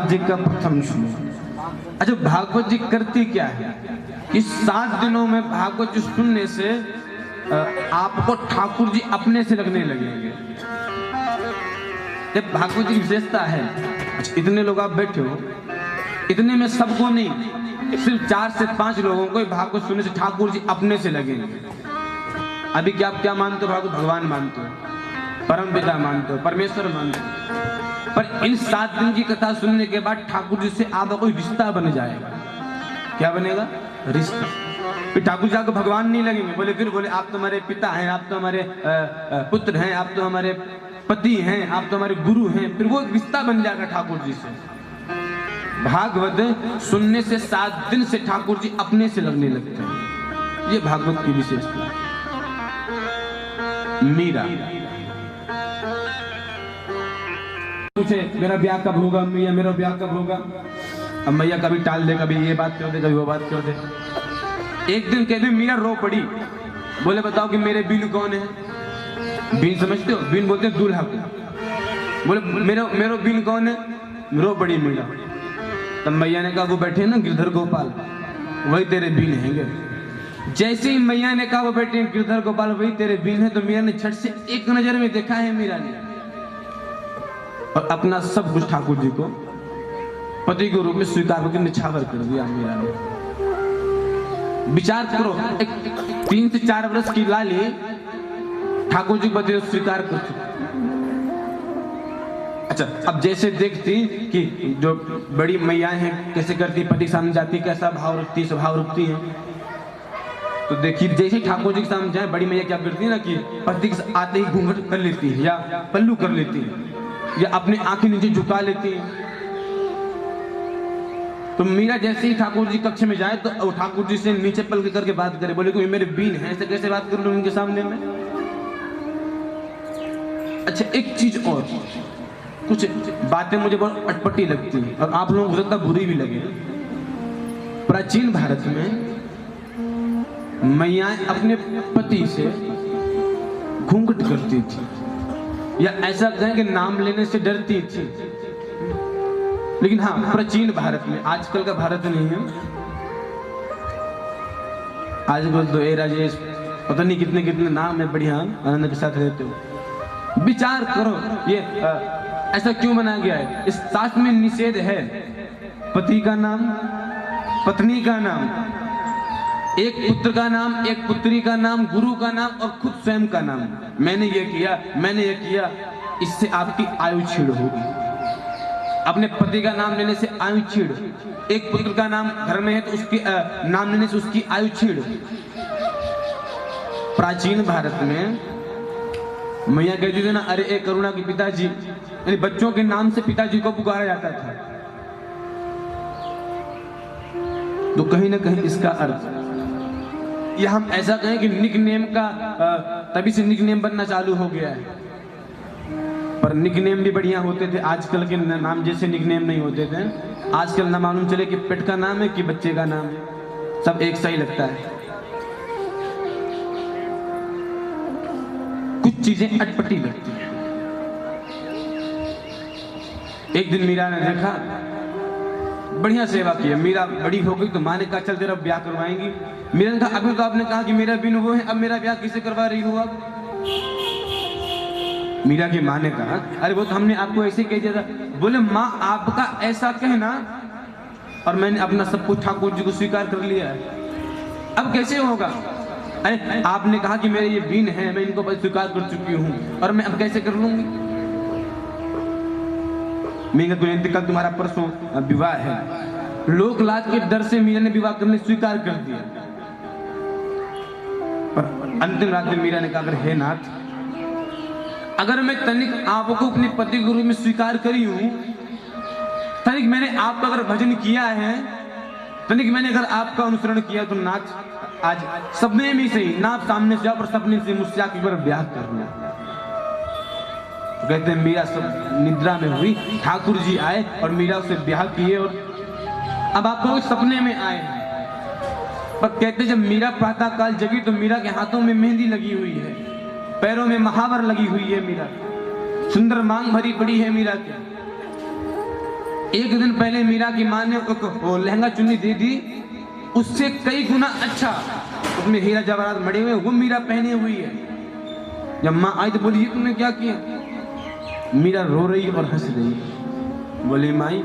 जी का प्रथम श्लोक। अच्छा, भागवत जी करती क्या है कि 7 दिनों में भागवत जी सुनने से आपको ठाकुर जी अपने से लगने लगेंगे। ये भागवत जी की विशेषता है। अच्छा, इतने लोग आप बैठे हो, इतने में सबको नहीं, सिर्फ 4 से 5 लोगों को भागवत सुनने से ठाकुर जी अपने से लगेंगे। अभी क्या आप क्या मानते हो? भागवत भगवान मानते हो, परम पिता मानते हो, परमेश्वर मानते हो, पर इन 7 दिन की कथा सुनने के बाद ठाकुर जी से आपका कोई रिश्ता बन जाएगा। क्या बनेगा? रिश्ता। फिर ठाकुर जी आपको भगवान नहीं लगेंगे, बोले फिर बोले आप तो हमारे पिता हैं, आप तो हमारे पुत्र हैं, आप तो हमारे पति हैं, आप तो हमारे गुरु हैं। फिर वो रिश्ता बन जाएगा ठाकुर जी से। भागवत सुनने से 7 दिन से ठाकुर जी अपने से लगने लगते हैं। ये भागवत की विशेषता है। मीरा पूछे मेरा ब्याह कब होगा, मैया मेरा ब्याह कब होगा। अब मैया कभी टाल दे, कभी ये बात कर दे, कभी वो बात कर दे। एक दिन कहते मीरा रो पड़ी, बोले बताओ कि मेरे बीन कौन है। बीन समझते हो? बीन बोलते हैं दूल्हा को। बोले मेरा बीन कौन है। रो पड़ी मीरा। तब मैया ने कहा वो बैठे ना गिरधर गोपाल, वही तेरे बीन हैंगे। जैसे ही मैया ने कहा वो बैठे गिरधर गोपाल वही तेरे बीन है, तो मीरा ने झट से एक नजर में देखा है मीरा ने, और अपना सब कुछ ठाकुर जी को पति के रूप में स्वीकार करके निछावर कर दिया मीरा ने। विचार करो, एक 3 से 4 वर्ष की लाली ठाकुर जी को पति स्वीकार कर चुकी। अच्छा, अब जैसे देखती कि जो बड़ी मैया हैं कैसे करती, पति सामने जाती कैसा भाव रखती, स्वभाव रखती है, तो देखिए जैसे ठाकुर जी के सामने जाए बड़ी मैया क्या करती है ना कि पति के आते ही घूंघट कर लेती है या पल्लू कर लेती है या अपनी आंखें नीचे झुका लेती है। तो मीरा जैसे ही ठाकुर जी कक्ष में जाए तो ठाकुर जी से नीचे पल के करके बात करे, बोले कि मेरे बीन है, ऐसे कैसे बात कर लूं उनके सामने में। अच्छा, एक चीज और, कुछ बातें मुझे बहुत अटपटी लगती हैं और आप लोगों को लगता बुरी भी लगे। प्राचीन भारत में मैयाएं अपने पति से घूंघट करती थी या ऐसा कहें कि नाम लेने से डरती थी। लेकिन हाँ, प्राचीन भारत में, आजकल का भारत नहीं है। आजकल तो ए राजेश पता नहीं कितने कितने नाम है, बढ़िया आनंद के साथ रहते हो। विचार करो ये ऐसा क्यों बनाया गया है? इस शास्त्र में निषेध है पति का नाम, पत्नी का नाम, एक पुत्र का नाम, एक पुत्री का नाम, गुरु का नाम और खुद स्वयं का नाम। मैंने ये किया, मैंने ये किया, इससे आपकी आयु छीड़ होगी। अपने पति का नाम लेने से आयु छीड़, एक पुत्र का नाम घर में है तो उसके नाम लेने से उसकी आयु छीड़। प्राचीन भारत में मैया कहती थी ना, अरे एक करुणा के पिताजी, यानी बच्चों के नाम से पिताजी को पुकारा जाता था। तो कहीं ना कहीं इसका अर्थ, या हम ऐसा कहें कि निकनेम का तभी से निकनेम बनना चालू हो गया है। पर निकनेम भी बढ़िया होते थे, आजकल के नाम जैसे निकनेम नहीं होते थे। आजकल ना मालूम चले कि पेट का नाम है कि बच्चे का नाम है, सब एक सा ही लगता है। कुछ चीजें अटपटी लगती हैं। एक दिन मीरा ने देखा, बढ़िया सेवा की है। मीरा बड़ी हो गई तो माँ ने कहा चल तेरा ब्याह करवाएंगी। मीरा ने कहा अभी तो आपने कहा कि मेरा बिन वो है, अब मेरा ब्याह किसे करवा रही हो आप? मीरा की माँ ने कहा अरे वो तो हमने आपको ऐसे कह दिया था। बोले माँ आपका ऐसा कहना और मैंने अपना सब कुछ ठाकुर जी को स्वीकार कर लिया है, अब कैसे होगा? अरे आपने कहा कि मेरे ये बीन है, मैं इनको स्वीकार कर चुकी हूँ और मैं अब कैसे कर लूंगी? मीरा को कल तुम्हारा परसों विवाह है। लोक लाज के डर से मीरा ने विवाह करने स्वीकार कर दिया। पर अंतिम रात में मीरा ने कहा हे नाथ, अगर मैं तनिक आपको अपने पति गुरु में स्वीकार करी हूं, तनिक मैंने आपका अगर भजन किया है, तनिक मैंने अगर आपका अनुसरण किया, तो नाथ आज सपने में से ही ना आप सामने से जाओ पर सपने से मुझसे आके पर ब्याह करना। तो कहते हैं मीरा सब निद्रा में हुई, ठाकुर जी आए और मीरा से ब्याह किए और अब आप लोग सपने में आए। पर कहते जब मीरा प्रातः काल जगी तो मीरा के हाथों में मेहंदी लगी हुई है, पैरों में महावर लगी हुई है, मीरा सुंदर मांग भरी पड़ी है मीरा के। एक दिन पहले मीरा की माँ ने वो लहंगा चुन्नी दे दी, उससे कई गुना अच्छा उसमें हीरा जवाहरात मड़े हुए, वो मीरा पहने हुई है। जब माँ आई तो बोली ये तुमने क्या किया? मीरा रो रही और हंस रही। बोली माई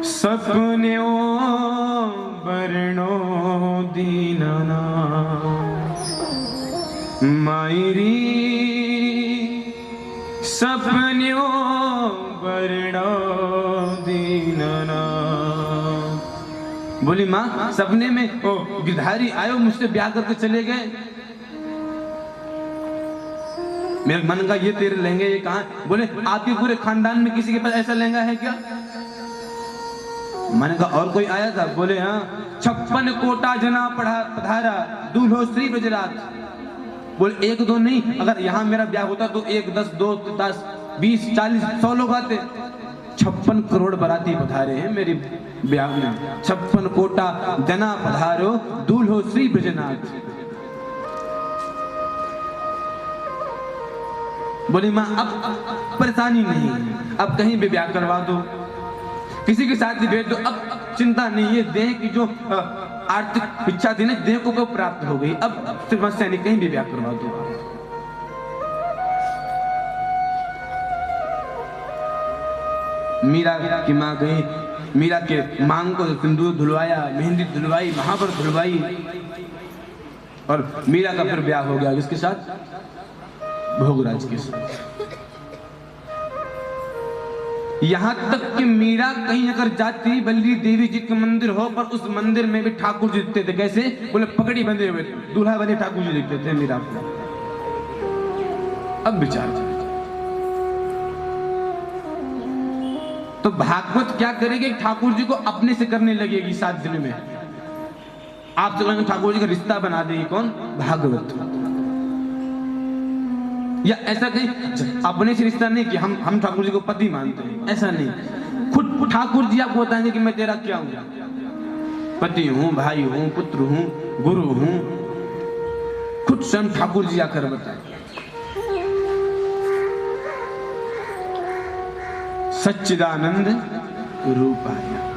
सपने बरनो दीनाना मायरी सपन्यों बरनो दीनाना। बोली माँ सपने में ओ गिरधारी आयो, मुझसे ब्याह करके चले गए। मेरे मन का ये तेरे लहंगे ये कहाँ? बोले आपके पूरे खानदान में किसी के पास ऐसा लहंगा है क्या? मैंने कहा और कोई आया था? बोले हाँ, 56 कोटा जना पधारा दूल्हो श्री ब्रजराज। बोले एक दो नहीं, अगर यहाँ मेरा ब्याह होता तो 1 10 2 10 20 40 100 लोग आते। 56 करोड़ बाराती पधारे हैं मेरे ब्याह में। 56 कोटा जना पधारो दूल्हो श्री ब्रजनाथ। बोली माँ अब परेशानी नहीं, अब कहीं भी ब्याह करवा दो, किसी के साथ भी भेज दो, अब चिंता नहीं। ये देह की जो आर्थिक इच्छा थी ना, देह को प्राप्त हो गई, अब समस्या नहीं, कहीं भी ब्याह करवा दो। मीरा की माँ गई, मीरा के मांग को सिंदूर धुलवाया, मेहंदी धुलवाई, महावर धुलवाई, और मीरा का फिर ब्याह हो गया किसके साथ? भोगराज के साथ। यहां तक कि मीरा कहीं अगर जाती, बल्ली देवी जी के मंदिर हो, पर उस मंदिर में भी ठाकुर जी दिखते थे। कैसे? बोले पगड़ी बंधे हुए, दूल्हा बने ठाकुर जी दिखते थे मीरा को। अब विचार तो भागवत क्या करेगी? ठाकुर जी को अपने से करने लगेगी 7 दिन में। आप तो ठाकुर जी का रिश्ता बना देगी कौन? भागवत। या ऐसा कहीं अपने से रिश्ता नहीं कि हम ठाकुर जी को पति मानते हैं, ऐसा नहीं। खुद ठाकुर जी आपको बताएंगे कि मैं तेरा क्या हूं, पति हूं, भाई हूं, पुत्र हूं, गुरु हूं। खुद स्वयं ठाकुर जी आकर बताए। सच्चिदानंद रूपाय।